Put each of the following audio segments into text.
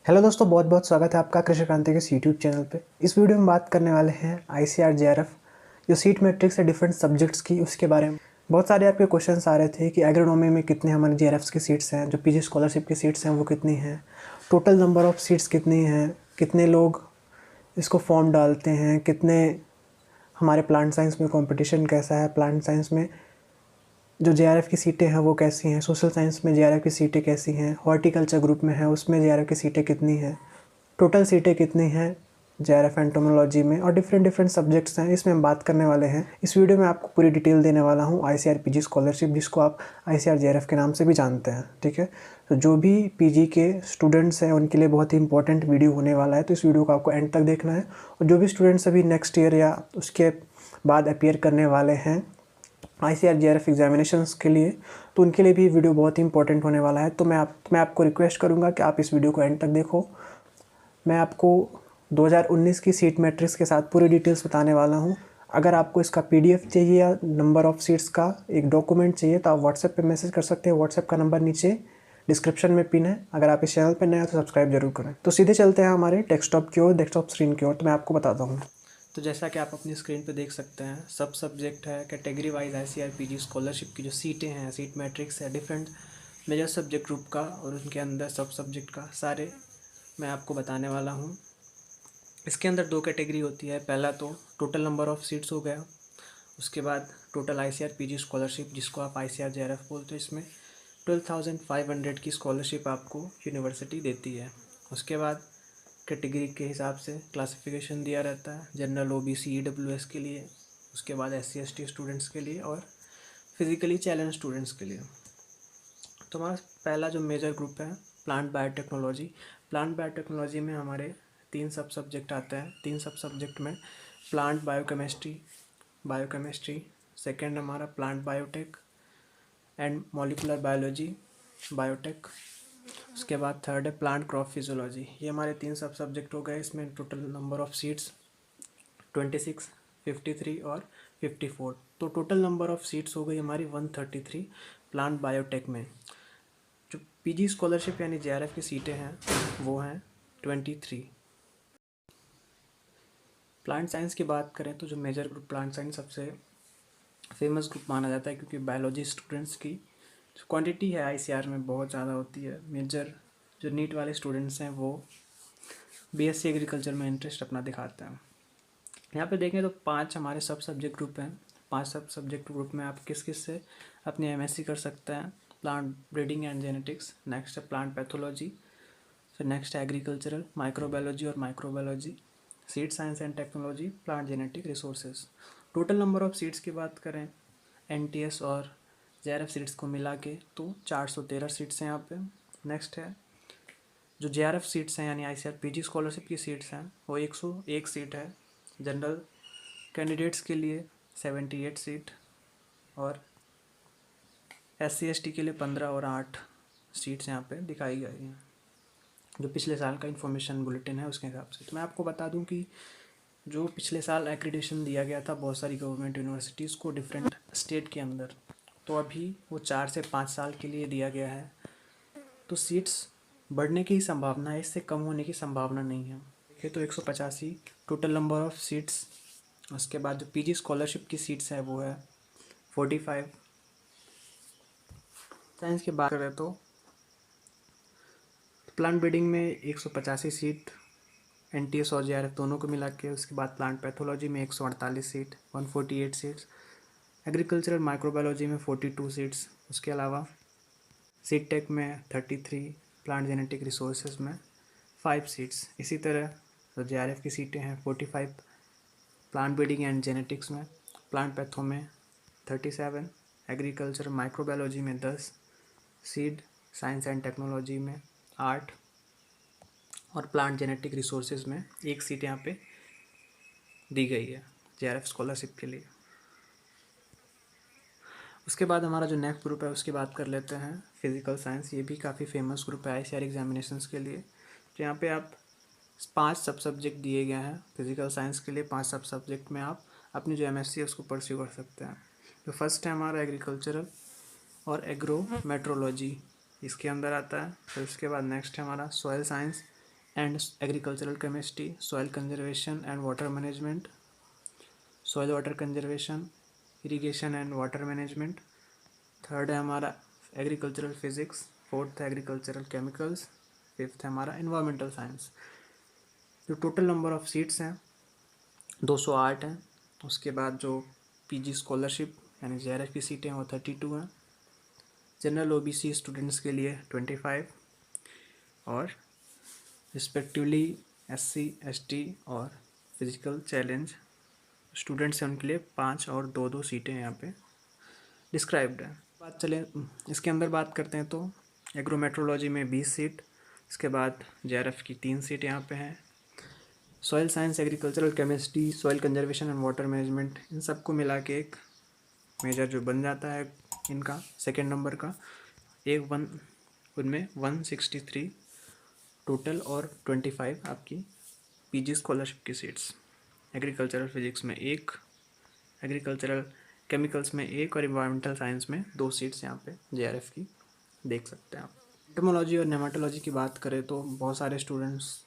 Hello दोस्तों, बहुत बहुत स्वागत है आपका कृषि क्रांति के यूट्यूब चैनल पे। इस वीडियो में बात करने वाले हैं आईसीआर जेआरएफ जो सीट मैट्रिक्स है डिफरेंट सब्जेक्ट्स की, उसके बारे में। बहुत सारे आपके क्वेश्चंस आ रहे थे कि एग्रोनॉमी में कितने हमारे जेआरएफ की सीट्स हैं, जो पीजी स्कॉलरशिप की सीट्स हैं वो कितनी हैं, टोटल नंबर ऑफ़ सीट्स कितनी हैं, कितने लोग इसको फॉर्म डालते हैं, कितने हमारे प्लांट साइंस में कॉम्पिटिशन कैसा है, प्लांट साइंस में जो जेआरएफ की सीटें हैं वो कैसी हैं, सोशल साइंस में जेआरएफ की सीटें कैसी हैं, हॉर्टिकल्चर ग्रुप में है उसमें जेआरएफ की सीटें कितनी हैं, टोटल सीटें कितनी हैं जेआरएफ एंटोमोलॉजी में, और डिफरेंट सब्जेक्ट्स हैं, इसमें हम बात करने वाले हैं। इस वीडियो में आपको पूरी डिटेल देने वाला हूँ आईसीआर पीजी स्कॉलरशिप, जिसको आप आईसीआर जेआरएफ के नाम से भी जानते हैं। ठीक है, तो जो भी पीजी के स्टूडेंट्स हैं उनके लिए बहुत ही इंपॉर्टेंट वीडियो होने वाला है, तो इस वीडियो को आपको एंड तक देखना है। और जो भी स्टूडेंट्स अभी नेक्स्ट ईयर या उसके बाद अपीयर करने वाले हैं आईसीआर जेआरएफ एग्जामिनेशंस के लिए, तो उनके लिए भी वीडियो बहुत ही इंपॉर्टेंट होने वाला है। तो मैं आपको रिक्वेस्ट करूँगा कि आप इस वीडियो को एंड तक देखो। मैं आपको 2019 की सीट मैट्रिक्स के साथ पूरी डिटेल्स बताने वाला हूँ। अगर आपको इसका पीडीएफ चाहिए या नंबर ऑफ़ सीट्स का एक डॉक्यूमेंट चाहिए तो आप व्हाट्सएप पे मैसेज कर सकते हैं। व्हाट्सएप का नंबर नीचे डिस्क्रिप्शन में पिन है। अगर आप इस चैनल पर नए हैं तो सब्सक्राइब जरूर करें। तो सीधे चलते हैं हमारे डेस्कटॉप की ओर, डेस्कटॉप स्क्रीन की ओर। तो मैं आपको बताता हूँ। तो जैसा कि आप अपनी स्क्रीन पे देख सकते हैं, सब सब्जेक्ट है category wise ICR PG scholarship की जो सीटें हैं, सीट मैट्रिक्स है डिफरेंट मेजर सब्जेक्ट ग्रुप का और उनके अंदर सब सब्जेक्ट का सारे मैं आपको बताने वाला हूँ। इसके अंदर दो कैटेगरी होती है। पहला तो टोटल नंबर ऑफ़ सीट्स हो गया, उसके बाद टोटल आईसीआर पीजी स्कॉलरशिप जिसको आप आईसीआर जेआरएफ बोलते हो। इसमें 12,500 की स्कॉलरशिप आपको यूनिवर्सिटी देती है। उसके बाद कैटेगरी के हिसाब से क्लासिफिकेशन दिया रहता है, जनरल ओबीसी ईडब्ल्यूएस के लिए, उसके बाद एससी एसटी स्टूडेंट्स के लिए और फिज़िकली चैलेंज स्टूडेंट्स के लिए। तो हमारा पहला जो मेजर ग्रुप है प्लांट बायोटेक्नोलॉजी। प्लांट बायोटेक्नोलॉजी में हमारे तीन सब सब्जेक्ट आते हैं। तीन सब सब्जेक्ट में प्लांट बायोकेमिस्ट्री, सेकेंड हमारा plant biotech and molecular biology biotech, उसके बाद थर्ड है प्लांट क्रॉप फिजियोलॉजी। ये हमारे तीन सब सब्जेक्ट हो गए। इसमें टोटल नंबर ऑफ़ सीट्स 26, 53 और 54। तो टोटल नंबर ऑफ़ सीट्स हो गई हमारी 133 प्लांट बायोटेक में। जो पीजी स्कॉलरशिप यानी जेआरएफ की सीटें हैं वो हैं 23। प्लांट साइंस की बात करें तो जो मेजर ग्रुप प्लांट साइंस सबसे फेमस ग्रुप माना जाता है, क्योंकि बायोलॉजी स्टूडेंट्स की जो क्वांटिटी है आईसीआर में बहुत ज़्यादा होती है। मेजर जो नीट वाले स्टूडेंट्स हैं वो बीएससी एग्रीकल्चर में इंटरेस्ट अपना दिखाते हैं। यहाँ पे देखें तो 5 हमारे सब सब्जेक्ट ग्रुप हैं। 5 सब सब्जेक्ट ग्रुप में आप किस किस से अपनी एमएससी कर सकते हैं। Plant breeding and genetics, next है प्लांट पैथोलॉजी, फिर नेक्स्ट है एग्रीकल्चरल माइक्रोबायोलॉजी और microbiology, seed science and technology, plant genetic resources. Total number of seats की बात करें एनटीएस और जेआरएफ सीट्स को मिला के तो 413 सीट्स हैं यहाँ पे। नेक्स्ट है जो जेआरएफ सीट्स हैं यानी आईसीआर पीजी स्कॉलरशिप की सीट्स हैं वो 101 सीट है। जनरल कैंडिडेट्स के लिए 78 सीट और एससी एसटी के लिए 15 और 8 सीट्स यहाँ पे दिखाई गई हैं, जो पिछले साल का इन्फॉर्मेशन बुलेटिन है उसके हिसाब से। तो मैं आपको बता दूं कि जो पिछले साल एक्रीडिटेशन दिया गया था बहुत सारी गवर्नमेंट यूनिवर्सिटीज़ को डिफरेंट स्टेट के अंदर, तो अभी वो 4 से 5 साल के लिए दिया गया है। तो सीट्स बढ़ने की ही संभावना है, इससे कम होने की संभावना नहीं है। देखिए तो 185 टोटल नंबर ऑफ़ सीट्स। उसके बाद जो पीजी स्कॉलरशिप की सीट्स है वो है 45। साइंस की बात करें तो प्लांट ब्रीडिंग में 185 सीट एनटीएस और जेआरएफ दोनों को मिला के। उसके बाद प्लांट पैथोलॉजी में 148 सीट 148 सीट्स, एग्रीकल्चरल माइक्रोबायोलॉजी में 42 सीट्स, उसके अलावा सीड टेक में 33, प्लांट जेनेटिक रिसोर्सेज में 5 सीट्स। इसी तरह जो जेआरएफ की सीटें हैं 45 प्लांट ब्रीडिंग एंड जेनेटिक्स में, प्लांट पैथो में 37, एग्रीकल्चर माइक्रोबायोलॉजी में 10, सीड साइंस एंड टेक्नोलॉजी में 8 और प्लांट जेनेटिक रिसोर्सेज में 1 सीट यहाँ पे दी गई है जेआरएफ स्कॉलरशिप के लिए। उसके बाद हमारा जो नेक्स्ट ग्रुप है उसकी बात कर लेते हैं फिज़िकल साइंस। ये भी काफ़ी फेमस ग्रुप है आईसीआर एग्जामिनेशंस के लिए। तो यहाँ पे आप 5 सब सब्जेक्ट दिए गए हैं फिज़िकल साइंस के लिए। 5 सब सब्जेक्ट में आप अपनी जो एमएससी है उसको परस्यू कर सकते हैं। तो फर्स्ट है हमारा एग्रीकल्चरल और एग्रो मेट्रोलॉजी, इसके अंदर आता है। फिर उसके बाद नेक्स्ट है हमारा soil science and agricultural chemistry, soil conservation and water management, soil water conservation, irrigation and water management. Third है हमारा एग्रीकल्चरल फिजिक्स, फोर्थ है एग्रीकल्चरल केमिकल्स, फिफ्थ है हमारा इन्वायरमेंटल साइंस। जो टोटल नंबर ऑफ़ सीट्स हैं 208 हैं। उसके बाद जो पीजी स्कॉलरशिप यानी जेआरएफ की सीटें हैं वो 32 हैं। जनरल ओबीसी स्टूडेंट्स के लिए 25 और रिस्पेक्टिवली एससी, एसटी और फिजिकल चैलेंज स्टूडेंट्स हैं उनके लिए 5 और 2-2 सीटें यहाँ पे डिस्क्राइब्ड हैं। बात चले इसके अंदर बात करते हैं तो एग्रोमेट्रोलॉजी में 20 सीट, इसके बाद जेआरएफ की 3 सीट यहाँ पे हैं। Soil science, agricultural chemistry, soil conservation and water management, इन सबको मिला के एक मेजर जो बन जाता है इनका सेकेंड नंबर का उनमें 163 टोटल और 25 आपकी पीजी स्कॉलरशिप की सीट्स। एग्रीकल्चरल फिजिक्स में 1, एग्रीकल्चरल केमिकल्स में 1 और इन्वायरमेंटल साइंस में 2 सीट्स यहाँ पे जेआरएफ की देख सकते हैं आप। एंटोमोलॉजी और नेमाटोलॉजी की बात करें तो बहुत सारे स्टूडेंट्स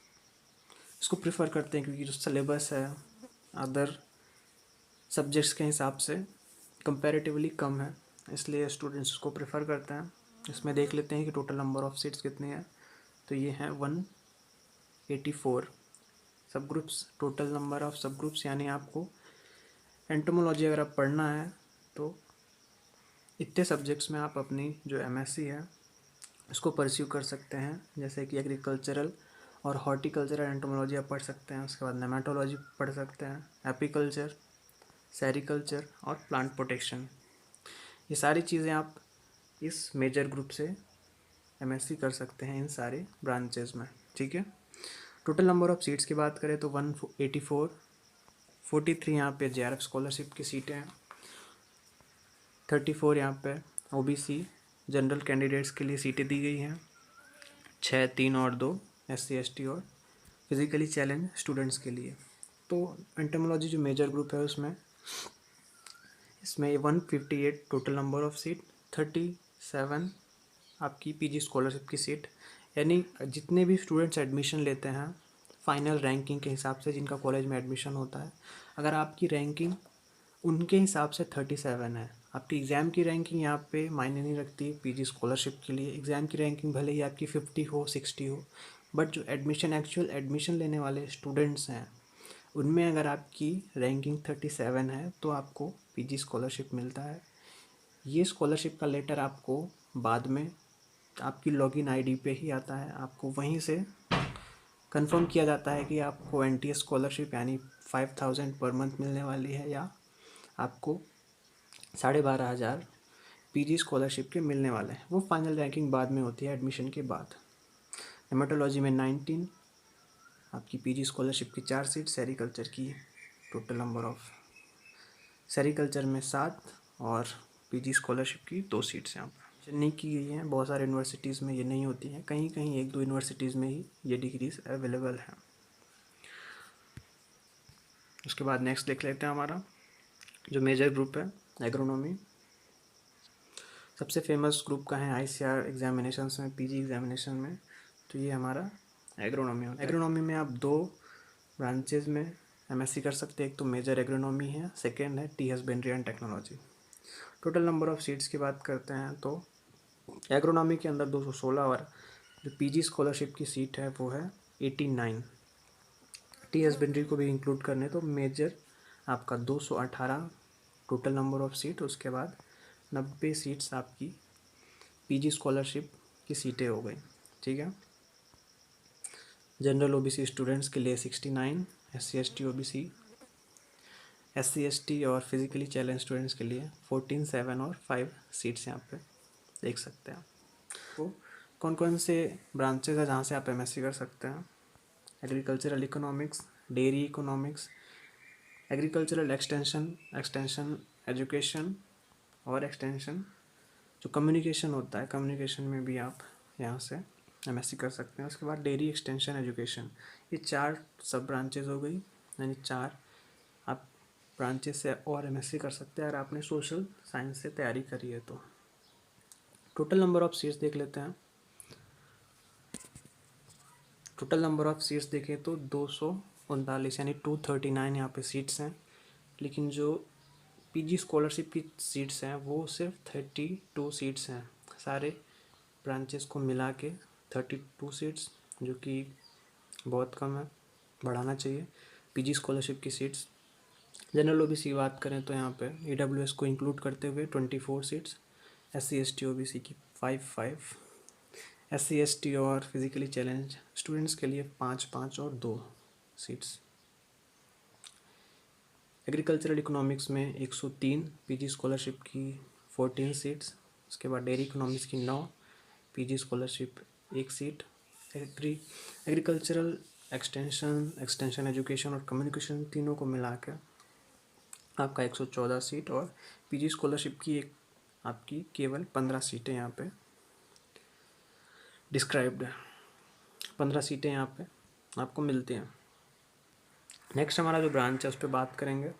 इसको प्रेफर करते हैं क्योंकि जो सिलेबस है अदर सब्जेक्ट्स के हिसाब से कंपैरेटिवली कम है, इसलिए स्टूडेंट्स इसको प्रेफर करते हैं। इसमें देख लेते हैं कि टोटल नंबर ऑफ़ सीट्स कितनी है, तो ये हैं 184 सब ग्रुप्स। टोटल नंबर ऑफ़ सब ग्रुप्स यानी आपको एंटोमोलॉजी अगर आप पढ़ना है तो इतने सब्जेक्ट्स में आप अपनी जो एमएससी है उसको परस्यू कर सकते हैं। जैसे कि एग्रीकल्चरल और हॉर्टिकल्चरल एंटोमोलॉजी आप पढ़ सकते हैं, उसके बाद नेमाटोलॉजी पढ़ सकते हैं, एपीकल्चर, सेरिकल्चर और प्लांट प्रोटेक्शन। ये सारी चीज़ें आप इस मेजर ग्रुप से एमएससी कर सकते हैं इन सारे ब्रांचेस में, ठीक है। टोटल नंबर ऑफ़ सीट्स की बात करें तो 184, 43 यहाँ पे जेआरएफ स्कॉलरशिप की सीटें हैं, 34 यहाँ पे ओबीसी जनरल कैंडिडेट्स के लिए सीटें दी गई हैं, 6, 3 और 2 एससी, एसटी और फिज़िकली चैलेंज स्टूडेंट्स के लिए। तो एंटोमोलॉजी जो मेजर ग्रुप है इसमें 158 टोटल नंबर ऑफ़ सीट, 37 आपकी पीजी स्कॉलरशिप की सीट, यानी जितने भी स्टूडेंट्स एडमिशन लेते हैं फाइनल रैंकिंग के हिसाब से जिनका कॉलेज में एडमिशन होता है, अगर आपकी रैंकिंग उनके हिसाब से 37 है, आपकी एग्ज़ाम की रैंकिंग यहाँ पे मायने नहीं रखती पीजी स्कॉलरशिप के लिए। एग्ज़ाम की रैंकिंग भले ही आपकी 50 हो, 60 हो, बट जो एक्चुअल एडमिशन लेने वाले स्टूडेंट्स हैं उनमें अगर आपकी रैंकिंग 37 है तो आपको पीजी स्कॉलरशिप मिलता है। ये स्कॉलरशिप का लेटर आपको बाद में आपकी लॉगिन आईडी पे ही आता है, आपको वहीं से कंफर्म किया जाता है कि आपको एनटीएस स्कॉलरशिप यानी 5000 पर मंथ मिलने वाली है या आपको 12,500 पीजी स्कॉलरशिप के मिलने वाले हैं। वो फाइनल रैंकिंग बाद में होती है एडमिशन के बाद। नेमाटोलॉजी में 19 आपकी पीजी स्कॉलरशिप की 4 सीट, सेरिकल्चर की टोटल नंबर ऑफ सेरिकल्चर में 7 और पीजी स्कॉलरशिप की 2 सीट्स यहाँ पर नहीं की गई हैं। बहुत सारे यूनिवर्सिटीज़ में ये नहीं होती हैं, कहीं कहीं 1-2 यूनिवर्सिटीज़ में ही ये डिग्रीज़ अवेलेबल हैं। उसके बाद नेक्स्ट देख लेते हैं हमारा जो मेजर ग्रुप है एग्रोनॉमी। सबसे फेमस ग्रुप का है आईसीआर एग्जामिनेशंस में, पीजी एग्जामिनेशन में, तो ये हमारा एग्रोनॉमी होता है। एग्रोनॉमी में आप 2 ब्रांचेज में एमएससी कर सकते हैं, एक तो मेजर एग्रोनॉमी है, सेकेंड है T husbandry and technology. Total number of seats की बात करते हैं तो एग्रोनॉमी के अंदर 216 और जो पीजी स्कॉलरशिप की सीट है वो है 89। टी हस्बेंड्री को भी इंक्लूड करने तो मेजर आपका 218 टोटल नंबर ऑफ़ सीट, उसके बाद 90 सीट्स आपकी पीजी स्कॉलरशिप की सीटें हो गई, ठीक है। जनरल ओबीसी स्टूडेंट्स के लिए 69, SC, ST, OBC, SC, ST और फिज़िकली चैलेंज स्टूडेंट्स के लिए 14, 7 और 5 सीट्स यहाँ पे देख सकते हैं। तो कौन कौन से ब्रांचेज है जहाँ से आप एमएससी कर सकते हैं? Agricultural economics, dairy economics, agricultural extension education और एक्सटेंशन जो कम्युनिकेशन होता है, कम्युनिकेशन में भी आप यहाँ से एमएससी कर सकते हैं। उसके बाद डेयरी एक्सटेंशन एजुकेशन, ये 4 सब ब्रांचेज हो गई, यानी 4 आप ब्रांचेज से और एमएससी कर सकते हैं अगर आपने सोशल साइंस से तैयारी करी है तो। टोटल नंबर ऑफ़ सीट्स देख लेते हैं। टोटल नंबर ऑफ़ सीट्स देखें तो 239 यानी 239 यहाँ पे सीट्स हैं, लेकिन जो पीजी स्कॉलरशिप की सीट्स हैं वो सिर्फ 32 सीट्स हैं। सारे ब्रांचेस को मिला के 32 सीट्स, जो कि बहुत कम है, बढ़ाना चाहिए पीजी स्कॉलरशिप की सीट्स। जनरल ओबीसी की बात करें तो यहाँ पे ईडब्ल्यूएस को इंक्लूड करते हुए 24 सीट्स, एससी एसटी ओबीसी की 5 SC ST और फिजिकली चैलेंज स्टूडेंट्स के लिए 5 और 2 सीट्स। एग्रीकल्चरल इकोनॉमिक्स में 103 पीजी स्कॉलरशिप की 14 सीट्स। उसके बाद डेयरी इकोनॉमिक्स की 9 PG scholarship 1 seat. Agricultural extension education और कम्युनिकेशन तीनों को मिला कर आपका 114 सीट, और पीजी स्कॉलरशिप की एक आपकी केवल 15 सीटें यहाँ पे डिस्क्राइब्ड है। 15 सीटें यहाँ पे आपको मिलती हैं। नेक्स्ट हमारा जो ब्रांच है उस पर बात करेंगे।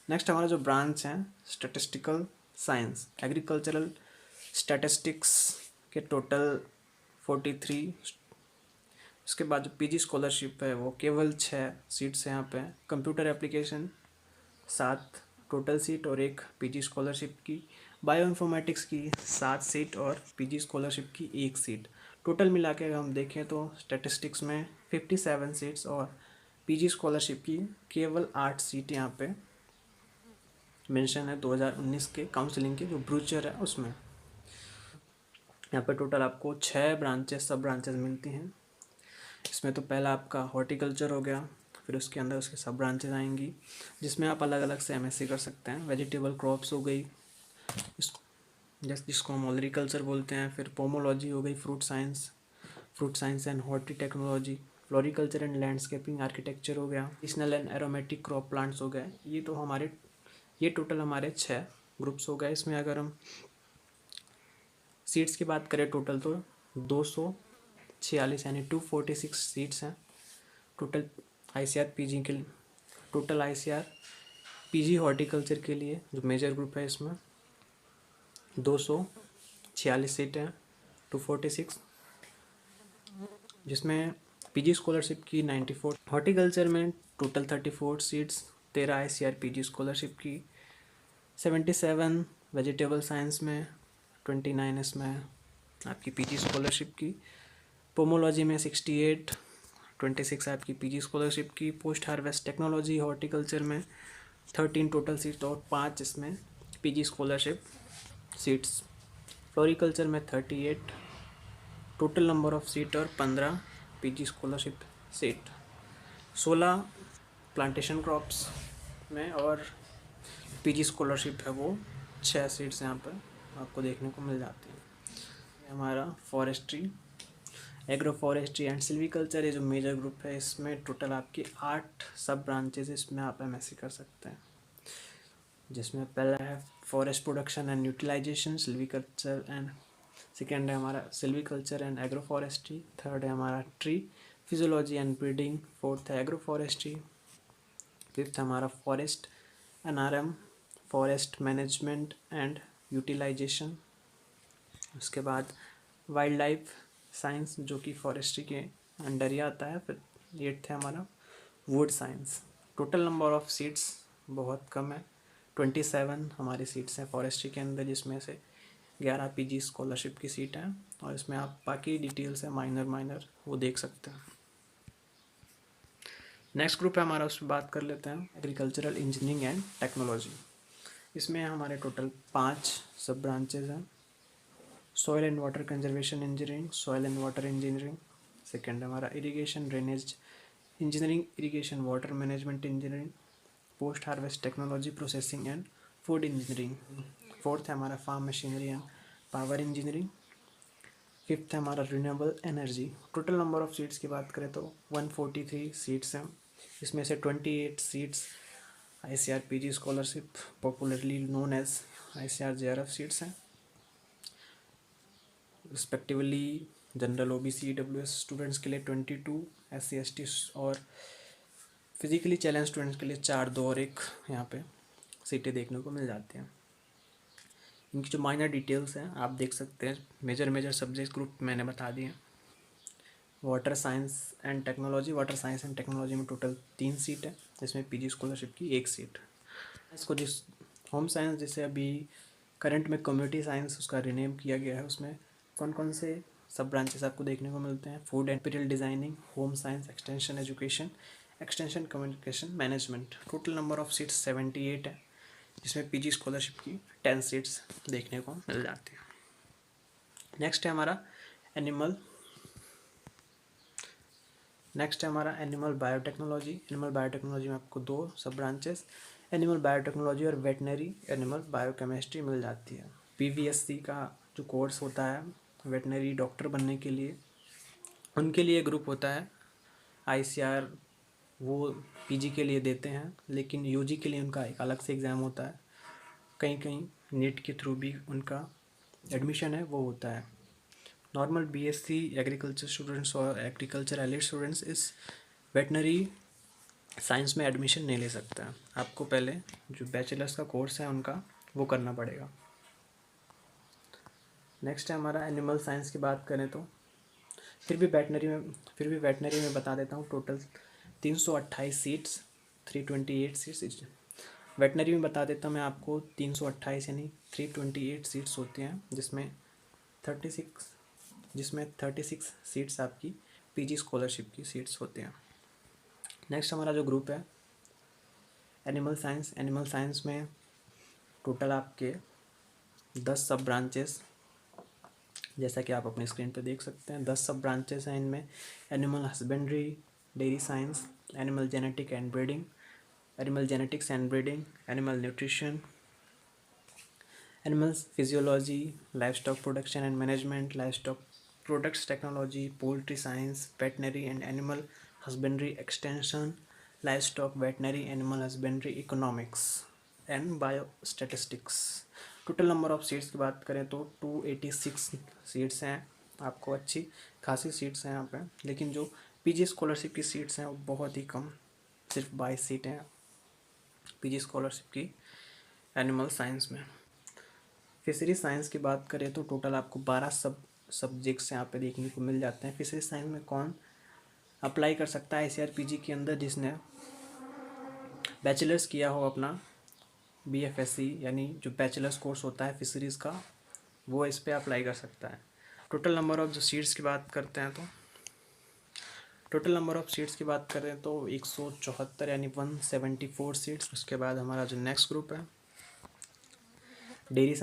नेक्स्ट हमारा जो ब्रांच है स्टैटिस्टिकल साइंस, एग्रीकल्चरल स्टैटिस्टिक्स के टोटल 43। उसके बाद जो पीजी स्कॉलरशिप है वो केवल 6 सीट्स हैं यहाँ पे। कंप्यूटर एप्लीकेशन 7 टोटल सीट और 1 पीजी स्कॉलरशिप की। बायो इन्फॉर्मेटिक्स की 7 सीट और पीजी स्कॉलरशिप की 1 सीट। टोटल मिला के अगर हम देखें तो स्टैटिस्टिक्स में 57 सीट्स और पीजी स्कॉलरशिप की केवल 8 सीट यहाँ पे मेंशन है 2019 के काउंसलिंग के जो ब्रूचर है उसमें। यहाँ पे टोटल आपको 6 ब्रांचेस सब ब्रांचेस मिलती हैं। इसमें तो पहला आपका हॉर्टिकल्चर हो गया, फिर उसके अंदर उसके सब ब्रांचेस आएंगी जिसमें आप अलग अलग से एमएससी कर सकते हैं। वेजिटेबल क्रॉप्स हो गई, जिसको हम ऑलरिकल्चर बोलते हैं। फिर पोमोलॉजी हो गई, fruit science and horti technology. Floriculture and landscaping architecture हो गया। Seasonal and aromatic crop plants हो गए। ये टोटल हमारे 6 ग्रुप्स हो गए। इसमें अगर हम सीट्स की बात करें टोटल तो 246 यानी 246 सीट्स हैं टोटल आईसीआर पीजी के लिए। टोटल आईसीआर पीजी हॉर्टिकल्चर के लिए जो मेजर ग्रुप है इसमें 246 सीटें हैं, 246, जिसमें पीजी स्कॉलरशिप की 94। हॉर्टिकल्चर में total 34 seats, 13 ICR PG scholarship की, 77 वेजिटेबल साइंस में, 29 इसमें आपकी पीजी स्कॉलरशिप की। पोमोलॉजी में 68, 26 आपकी पीजी स्कॉलरशिप की। पोस्ट हार्वेस्ट टेक्नोलॉजी हॉर्टिकल्चर में 13 टोटल सीट्स और 5 इसमें पीजी स्कॉलरशिप सीट्स। फ्लोरिकल्चर में 38 टोटल नंबर ऑफ सीट और 15 PG scholarship seat. 16 plantation crops में और पीजी स्कॉलरशिप है वो 6 सीट्स यहाँ पर आपको देखने को मिल जाती हैं। हमारा forestry, agro forestry and silviculture ये जो मेजर ग्रुप है इसमें टोटल आपकी 8 सब ब्रांचेस इसमें आप एमएससी कर सकते हैं, जिसमें पहला है forest production and utilization silviculture and second है हमारा silviculture and agro forestry. Third है हमारा tree physiology and breeding. Fourth है एग्रो फॉरेस्ट्री। फिफ्थ है हमारा forest NRM forest management and utilization. उसके बाद वाइल्ड लाइफ साइंस जो कि फॉरेस्ट्री के अंडर ही आता है। फिर 8th है हमारा would science. Total number of seats बहुत कम है, 27 हमारी सीट्स हैं फॉरेस्ट्री के अंदर, जिसमें से 11 पीजी स्कॉलरशिप की सीट हैं, और इसमें आप बाकी डिटेल्स है माइनर वो देख सकते हैं। नेक्स्ट ग्रुप है हमारा, उस पर बात कर लेते हैं एग्रीकल्चरल इंजीनियरिंग एंड टेक्नोलॉजी। इसमें हमारे टोटल 5 सब ब्रांचेज हैं। Soil and water conservation engineering, soil and water engineering. Second हमारा irrigation drainage engineering, irrigation water management engineering. Post harvest technology processing and food engineering. Fourth है हमारा farm machinery and power engineering. Fifth है हमारा renewable energy. Total number of seats की बात करें तो 143 seats हैं। इसमें से 28 seats ICR PG scholarship popularly known as ICR JRF seats हैं। Respectively general OBC EWS students के लिए 22, एससी एसटी और फिजिकली चैलेंज स्टूडेंट्स के लिए 4, 2 और 1 यहाँ पे सीटें देखने को मिल जाती हैं। इनकी जो माइनर डिटेल्स हैं आप देख सकते हैं। मेजर सब्जेक्ट ग्रुप मैंने बता दिए हैं। Water science and technology. Water science and technology में टोटल 3 सीट है, जिसमें पीजी स्कॉलरशिप की 1 सीट। इसको जिस होम साइंस जिसे अभी करंट में कम्युनिटी साइंस उसका रिनेम किया गया है, उसमें कौन कौन से सब ब्रांचेस आपको देखने को मिलते हैं? Food and material designing, home science, extension education, extension communication management. Total number of seats 78 है, जिसमें पीजी स्कॉलरशिप की 10 सीट्स देखने को मिल जाती है। नेक्स्ट है हमारा एनिमल बायोटेक्नोलॉजी। एनिमल बायोटेक्नोलॉजी में आपको 2 सब ब्रांचेस, एनिमल बायोटेक्नोलॉजी और वेटनरी एनिमल बायोकेमिस्ट्री मिल जाती है। पीवीएससी का जो कोर्स होता है वेटनरी डॉक्टर बनने के लिए, उनके लिए ग्रुप होता है आईसीआर, वो पीजी के लिए देते हैं, लेकिन यूजी के लिए उनका एक अलग से एग्ज़ाम होता है। कहीं कहीं नीट के थ्रू भी उनका एडमिशन है वो होता है। नॉर्मल बीएससी एग्रीकल्चर स्टूडेंट्स और एग्रीकल्चर एलिड स्टूडेंट्स इस वेटनरी साइंस में एडमिशन नहीं ले सकता है। आपको पहले जो बैचलर्स का कोर्स है उनका वो करना पड़ेगा। नेक्स्ट है हमारा एनिमल साइंस की बात करें तो फिर भी वेटनरी में बता देता हूँ। टोटल 328 सीट्स, 328 सीट्स वेटनरी में बता देता हूँ मैं आपको। 328 यानी 328 सीट्स होती हैं, जिसमें 36 सीट्स आपकी पीजी स्कॉलरशिप की सीट्स होती हैं। नेक्स्ट हमारा जो ग्रुप है एनिमल साइंस में टोटल आपके 10 सब ब्रांचेस, जैसा कि आप अपने स्क्रीन पे देख सकते हैं 10 सब ब्रांचेस हैं इनमें। Animal husbandry, dairy science, animal genetics and breeding, animal nutrition, animal physiology, livestock production and management, livestock products technology, poultry science, veterinary and animal husbandry extension, livestock veterinary animal husbandry economics and bio statistics. Total number of seats की बात करें तो 286 seats हैं। आपको अच्छी खासी seats हैं यहाँ पे, लेकिन जो पीजी स्कॉलरशिप की सीट्स हैं वो बहुत ही कम, सिर्फ 22 सीटें हैं पीजी स्कॉलरशिप की एनिमल साइंस में। फिशरी साइंस की बात करें तो टोटल आपको 12 सब्जेक्ट्स यहाँ पे देखने को मिल जाते हैं। फिशरी साइंस में कौन अप्लाई कर सकता है आईसीआर पीजी के अंदर? जिसने बैचलर्स किया हो अपना बीएफएससी, यानी जो बैचलर्स कोर्स होता है फिशरीज़ का, वो इस पर अप्लाई कर सकता है। टोटल नंबर ऑफ जो सीट्स की बात करते हैं तो टोटल नंबर ऑफ सीट्स की बात करें तो 174 यानी 174 सीट्स। उसके बाद हमारा जो नेक्स्ट ग्रुप है डेयरी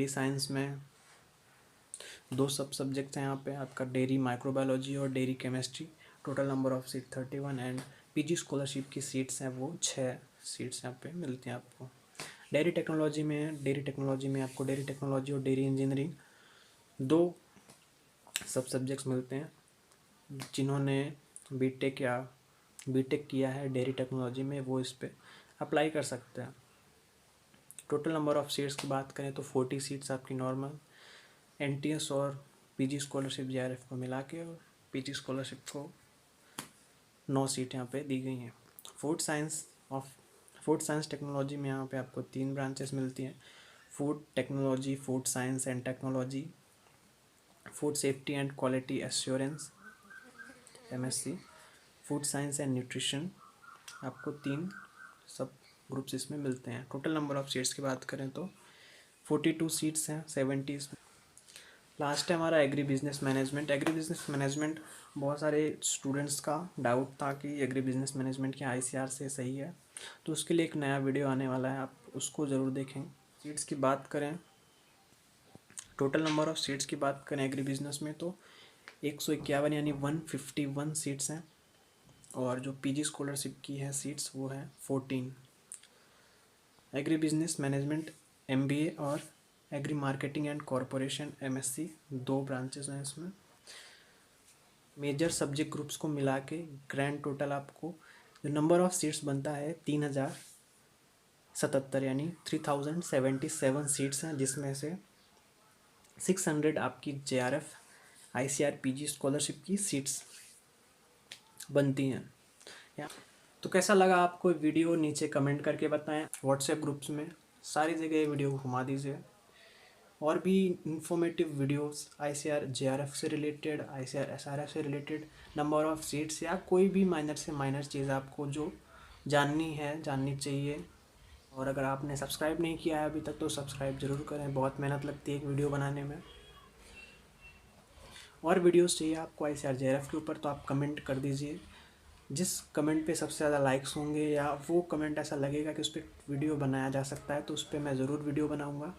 साइंस में 2 सब सब्जेक्ट्स हैं यहाँ पे आपका, डेयरी माइक्रोबायोलॉजी और dairy chemistry. Total number of seat 31 and PG scholarship की सीट्स हैं वो 6 सीट्स यहाँ पे मिलती हैं आपको। डेयरी टेक्नोलॉजी में आपको डेयरी टेक्नोलॉजी और डेयरी इंजीनियरिंग 2 सब सब्जेक्ट्स मिलते हैं। जिन्होंने बीटेक किया है डेयरी टेक्नोलॉजी में वो इस पर अप्लाई कर सकते हैं। टोटल नंबर ऑफ सीट्स की बात करें तो 40 सीट्स आपकी नॉर्मल एनटीएस और पीजी स्कॉलरशिप जेआरएफ को मिला के, और पीजी स्कॉलरशिप को 9 सीट यहाँ पे दी गई हैं। फूड साइंस टेक्नोलॉजी में यहाँ पे आपको 3 ब्रांचेस मिलती हैं, food technology, food science and technology, food safety and quality assurance MSc, food science and nutrition. आपको 3 सब ग्रुप्स इसमें मिलते हैं। टोटल नंबर ऑफ सीट्स की बात करें तो 42 सीट्स हैं 70। लास्ट है हमारा एग्री बिजनेस मैनेजमेंट। बहुत सारे स्टूडेंट्स का डाउट था कि एग्री बिजनेस मैनेजमेंट क्या आईसीआर से सही है, तो उसके लिए एक नया वीडियो आने वाला है, आप उसको ज़रूर देखें। सीट्स की बात करें, टोटल नंबर ऑफ सीट्स की बात करें एग्री बिजनेस में तो 151 यानी 151 सीट्स हैं, और जो पीजी स्कॉलरशिप की है सीट्स वो है 14। एग्री बिजनेस मैनेजमेंट एमबीए और agri marketing and corporation MSc 2 branches हैं इसमें। मेजर सब्जेक्ट ग्रुप्स को मिला के ग्रैंड टोटल आपको जो नंबर ऑफ सीट्स बनता है 3077 यानी 3077 सीट्स हैं, जिसमें से 600 आपकी जेआरएफ आईसीआर पीजी स्कॉलरशिप की सीट्स बनती हैं। तो कैसा लगा आपको वीडियो नीचे कमेंट करके बताएं। व्हाट्सएप ग्रुप्स में सारी जगह वीडियो को घुमा दीजिए। और भी इंफॉर्मेटिव वीडियोस ICAR JRF से रिलेटेड, ICAR SRF से रिलेटेड, नंबर ऑफ़ सीट्स या कोई भी माइनर से माइनर चीज़ आपको जो जाननी चाहिए। और अगर आपने सब्सक्राइब नहीं किया है अभी तक तो सब्सक्राइब ज़रूर करें, बहुत मेहनत लगती है एक वीडियो बनाने में। और वीडियोस चाहिए आपको ICAR JRF के ऊपर तो आप कमेंट कर दीजिए। जिस कमेंट पे सबसे ज़्यादा लाइक्स होंगे या वो कमेंट ऐसा लगेगा कि उस पर वीडियो बनाया जा सकता है तो उस पर मैं ज़रूर वीडियो बनाऊँगा।